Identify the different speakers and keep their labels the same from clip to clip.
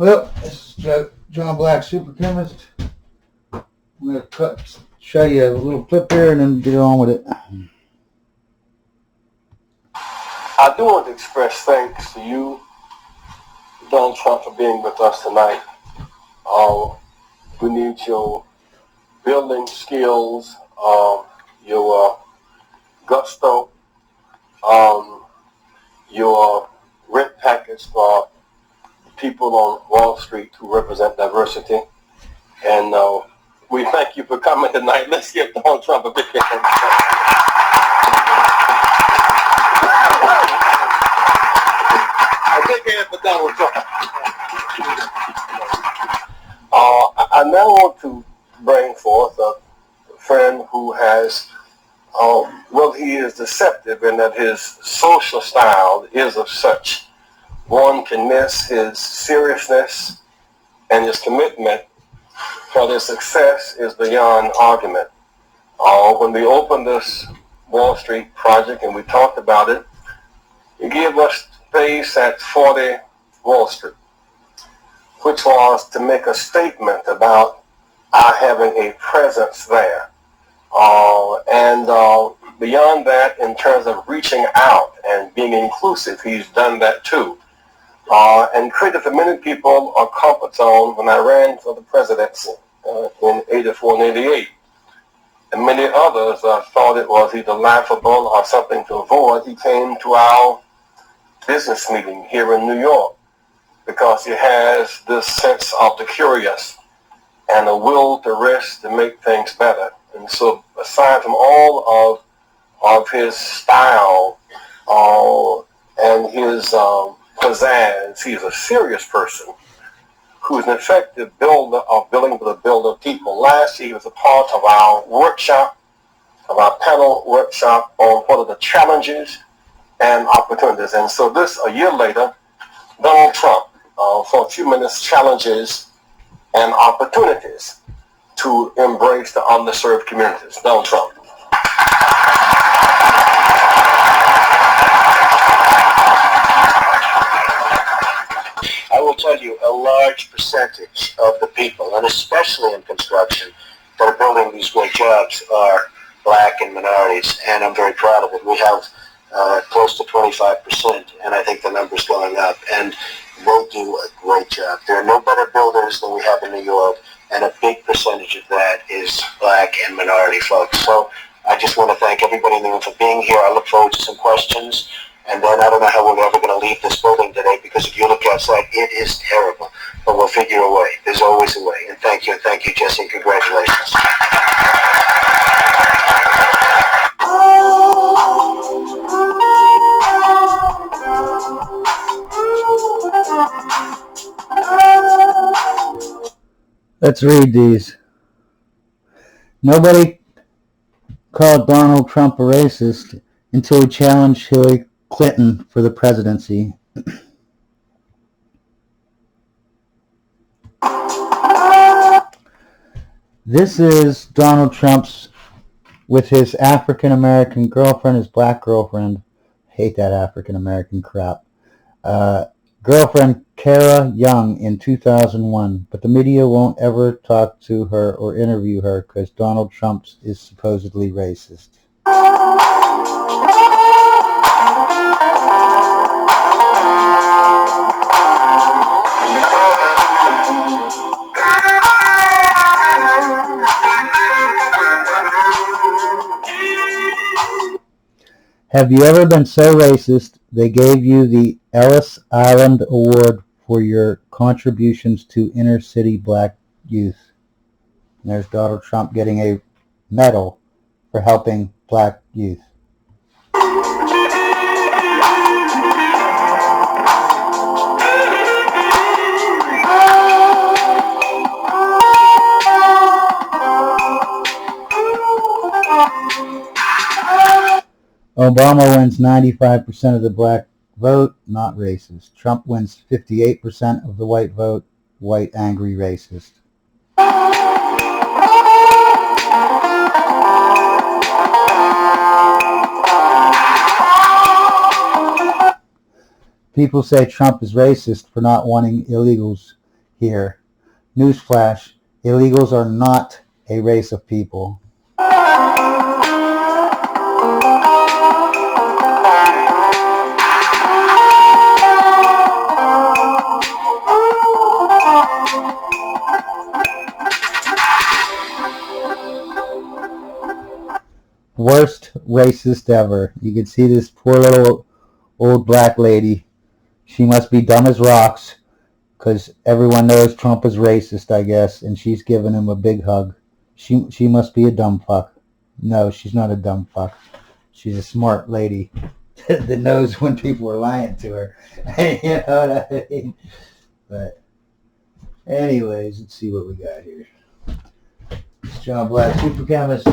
Speaker 1: Well, this is John Black, Super Chemist. I'm going to show you a little clip here and then get on with it.
Speaker 2: I do want to express thanks to you, Donald Trump, for being with us tonight. We need your building skills, your gusto, your rent package for people on Wall Street who represent diversity. And we thank you for coming tonight. Let's give Donald Trump a big hand. A big hand for Donald Trump. I now want to bring forth a friend who has, he is deceptive in that his social style is of such. One can miss his seriousness, and his commitment for their success is beyond argument. When we opened this Wall Street project and we talked about it, he gave us space at 40 Wall Street, which was to make a statement about our having a presence there. And beyond that, in terms of reaching out and being inclusive, he's done that too. And created for many people a comfort zone when I ran for the presidency in 84 and 88. And many others thought it was either laughable or something to avoid. He came to our business meeting here in New York because he has this sense of the curious and a will to risk to make things better. And so aside from all of his style and his pizzazz, he's a serious person who's an effective builder of building with a builder of people. Last year he was a part of our workshop, of our panel workshop on what are the challenges and opportunities. And so this, a year later, Donald Trump, for a few minutes, challenges and opportunities to embrace the underserved communities. Donald Trump.
Speaker 3: I will tell you, a large percentage of the people, and especially in construction, that are building these great jobs are black and minorities, and I'm very proud of it. We have close to 25%, and I think the number's going up, and they do a great job. There are no better builders than we have in New York, and a big percentage of that is black and minority folks. So I just want to thank everybody in the room for being here. I look forward to some questions. And then I don't know how we're ever going to leave this building today, because if you look outside, it is terrible. But we'll figure a way. There's always a way. And thank you, Jesse, and congratulations.
Speaker 1: Let's read these. Nobody called Donald Trump a racist until he challenged Hillary Clinton for the presidency. This is Donald Trump's with his African American girlfriend, his black girlfriend. Hate that African American crap. Girlfriend Kara Young in 2001, but the media won't ever talk to her or interview her because Donald Trump is supposedly racist. Have you ever been so racist they gave you the Ellis Island Award for your contributions to inner city black youth? And there's Donald Trump getting a medal for helping black youth. Obama wins 95% of the black vote, not racist. Trump wins 58% of the white vote, white angry racist. People say Trump is racist for not wanting illegals here. Newsflash, illegals are not a race of people. Worst racist ever. You can see this poor little old black lady. She must be dumb as rocks because everyone knows Trump is racist, I guess, and she's giving him a big hug. She must be a dumb fuck. No, she's not a dumb fuck. She's a smart lady that knows when people are lying to her. You know what I mean? But anyways, let's see what we got here. It's John Black, super chemist.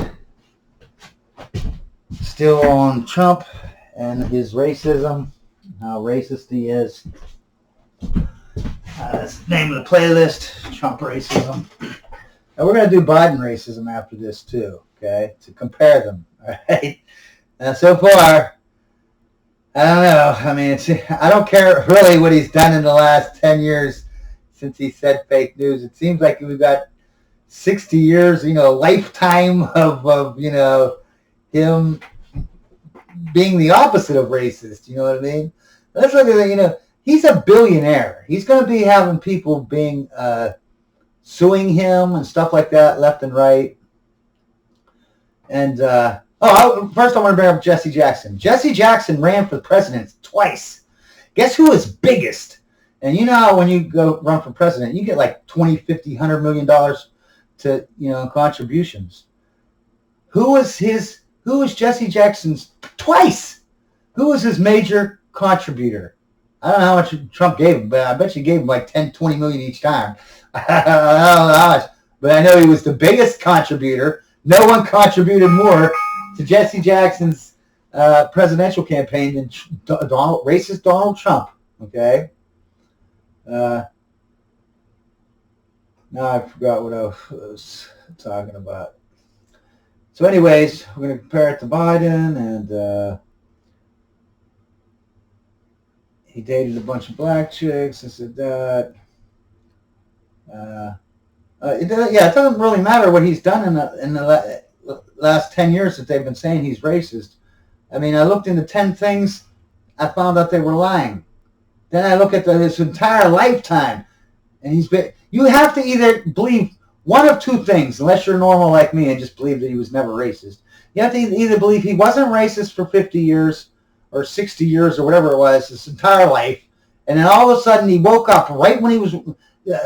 Speaker 1: Still on Trump and his racism, how racist he is. That's the name of the playlist, Trump racism. And we're going to do Biden racism after this too, okay, to compare them, all right? Now, so far, I don't know. I mean, I don't care really what he's done in the last 10 years since he said fake news. It seems like we've got 60 years, lifetime of him being the opposite of racist, you know what I mean? Let's look at it, he's a billionaire. He's going to be having people being suing him and stuff like that left and right. And, first I want to bring up Jesse Jackson. Jesse Jackson ran for president twice. Guess who is biggest? And you know how when you go run for president, you get like $20, $50, $100 million to, contributions. Who was Jesse Jackson's twice? Who was his major contributor? I don't know how much Trump gave him, but I bet you gave him like 10, 20 million each time. I don't know how much, but I know he was the biggest contributor. No one contributed more to Jesse Jackson's presidential campaign than racist Donald Trump. Okay. Now I forgot what I was talking about. So anyways, we're going to compare it to Biden, and he dated a bunch of black chicks, this and that. It doesn't really matter what he's done in the last 10 years that they've been saying he's racist. I mean, I looked into 10 things, I found out they were lying. Then I look at his entire lifetime, and you have to either believe one of two things, unless you're normal like me and just believe that he was never racist. You have to either believe he wasn't racist for 50 years or 60 years or whatever it was, his entire life, and then all of a sudden he woke up right when he was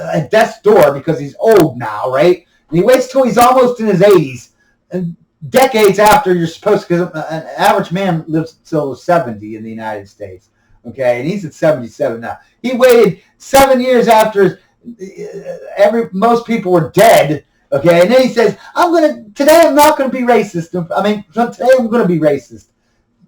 Speaker 1: at death's door because he's old now, right? And he waits till he's almost in his 80s, and decades after you're supposed to, because an average man lives till 70 in the United States, okay? And he's at 77 now. He waited 7 years after most people were dead, okay, and then he says, today I'm not going to be racist. Today I'm going to be racist.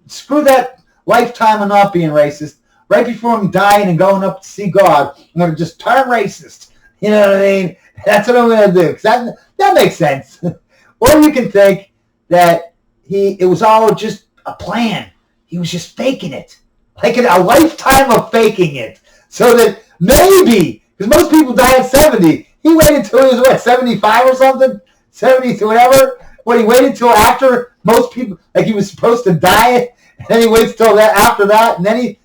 Speaker 1: Screw that lifetime of not being racist. Right before I'm dying and going up to see God, I'm going to just turn racist. You know what I mean? That's what I'm going to do. Because that makes sense. Or you can think that it was all just a plan. He was just faking it. Like a lifetime of faking it. So that maybe, because most people die at 70. He waited until he was, 75 or something? 70 to whatever? He waited until after most people, like he was supposed to die, and then he waits till after that, and then he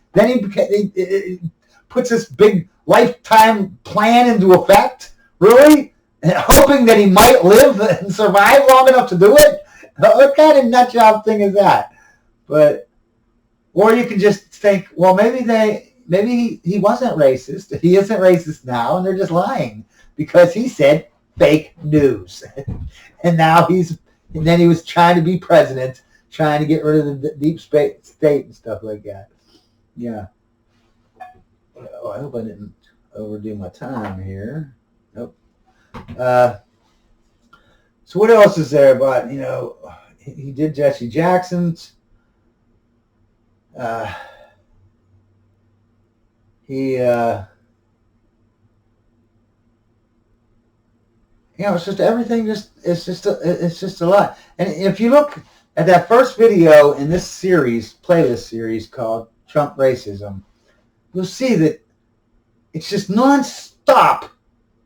Speaker 1: puts this big lifetime plan into effect? Really? And hoping that he might live and survive long enough to do it? What kind of nut job thing is that? Or you can just think, well, maybe he wasn't racist. He isn't racist now, and they're just lying because he said fake news. And now then he was trying to be president, trying to get rid of the deep state and stuff like that. Yeah. Oh, I hope I didn't overdo my time here. Nope. So what else is there about, he did Jesse Jackson's. It's just everything. It's just a lot. And if you look at that first video in this playlist series called Trump Racism, you'll see that it's just non-stop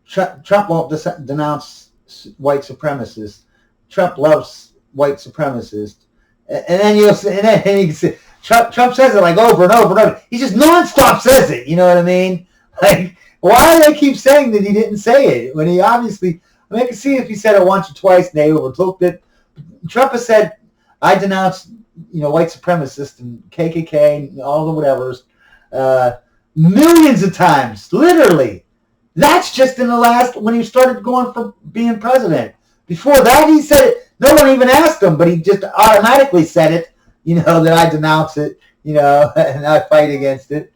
Speaker 1: Trump won't denounce white supremacists. Trump loves white supremacists. And then you can say, Trump says it like over and over and over. He just nonstop says it. You know what I mean? Like, why do they keep saying that he didn't say it when he obviously? I mean, I can see if he said it once or twice and they overlooked it. Trump has said, "I denounce, white supremacists and KKK and all the whatevers millions of times, literally." That's just in the last when he started going for being president. Before that, he said it. No one even asked him, but he just automatically said it. That I denounce it. And I fight against it.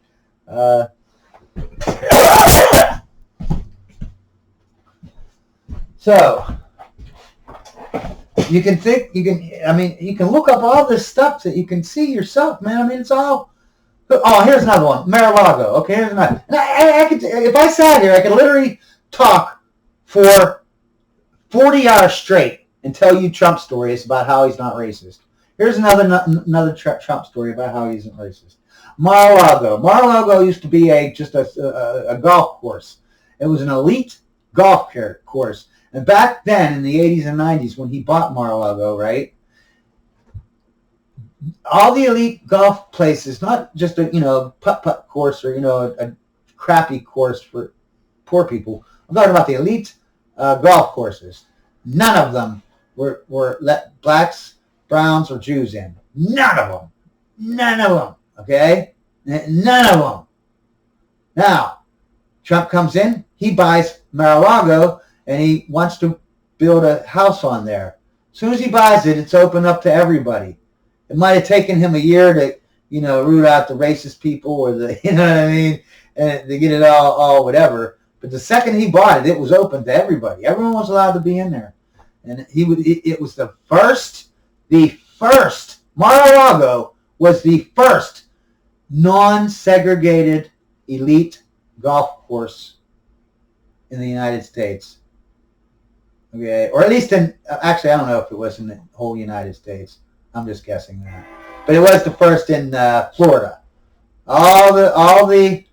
Speaker 1: So you can look up all this stuff that you can see yourself, man. I mean, it's all. Oh, here's another one, Mar-a-Lago. Okay, here's another. And I could, if I sat here, I could literally talk for 40 hours straight and tell you Trump stories about how he's not racist. Here's another Trump story about how he isn't racist. Mar-a-Lago. Mar-a-Lago used to be just a golf course. It was an elite golf course. And back then, in the 80s and 90s, when he bought Mar-a-Lago, right, all the elite golf places, not just a putt-putt course or, a crappy course for poor people. I'm talking about the elite golf courses. None of them were let blacks, browns, or Jews in. None of them. Okay? None of them. Now, Trump comes in, he buys Mar-a-Lago, and he wants to build a house on there. As soon as he buys it, it's open up to everybody. It might have taken him a year to, root out the racist people or the, you know what I mean, and to get it all whatever. But the second he bought it, it was open to everybody. Everyone was allowed to be in there. And it was the first, Mar-a-Lago was the first non-segregated elite golf course in the United States. Okay, or at least actually, I don't know if it was in the whole United States. I'm just guessing that. But it was the first in Florida. All the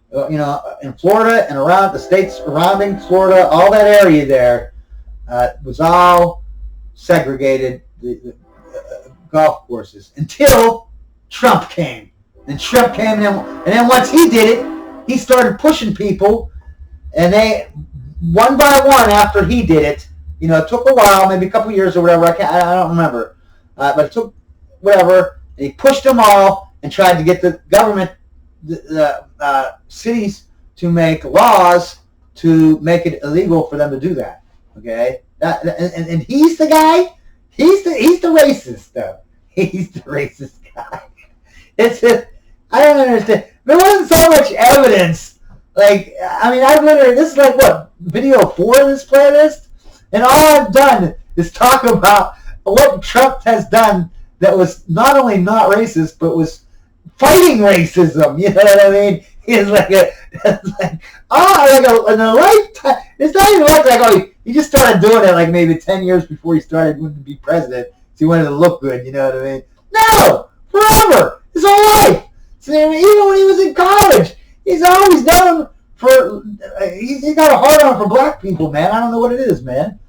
Speaker 1: in Florida and around the states surrounding Florida, all that area there was all segregated the golf courses until Trump came. And Trump came in, and then once he did it, he started pushing people, and they, one by one after he did it, it took a while, maybe a couple years or whatever, I don't remember, but it took whatever, and he pushed them all and tried to get the government, the cities to make laws to make it illegal for them to do that. Okay, and he's the guy. He's the racist though. He's the racist guy. I don't understand. There wasn't so much evidence. Like, I mean, I've literally, this is like what, video 4 of this playlist, and all I've done is talk about what Trump has done that was not only not racist, but was fighting racism. You know what I mean? He's like in a lifetime. It's not even like he just started doing it like maybe 10 years before he started to be president. So he wanted to look good. You know what I mean? No, forever, his whole life. So even when he was in college, he's always known for. He's got a hard on for black people, man. I don't know what it is, man.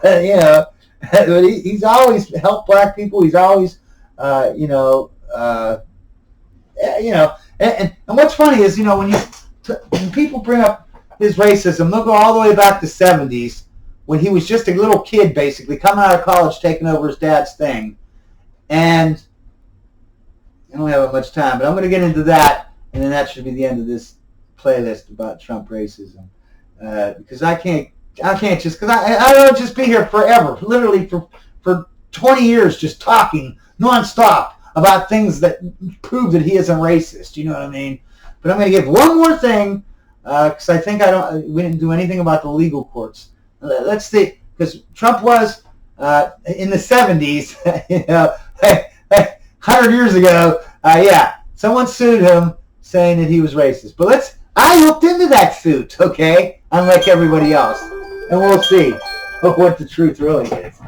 Speaker 1: He's always helped black people. He's always, and what's funny is, when people bring up his racism, they'll go all the way back to the 70s when he was just a little kid, basically, coming out of college, taking over his dad's thing. And I don't have much time, but I'm going to get into that, and then that should be the end of this playlist about Trump racism. Because I can't just, because I don't just be here forever, literally for 20 years just talking nonstop about things that prove that he isn't racist. You know what I mean? But I'm going to give one more thing, because I think we didn't do anything about the legal courts. Let's see, because Trump was in the 70s, 100 years ago, someone sued him saying that he was racist. But I looked into that suit, okay, unlike everybody else, and we'll see what the truth really is.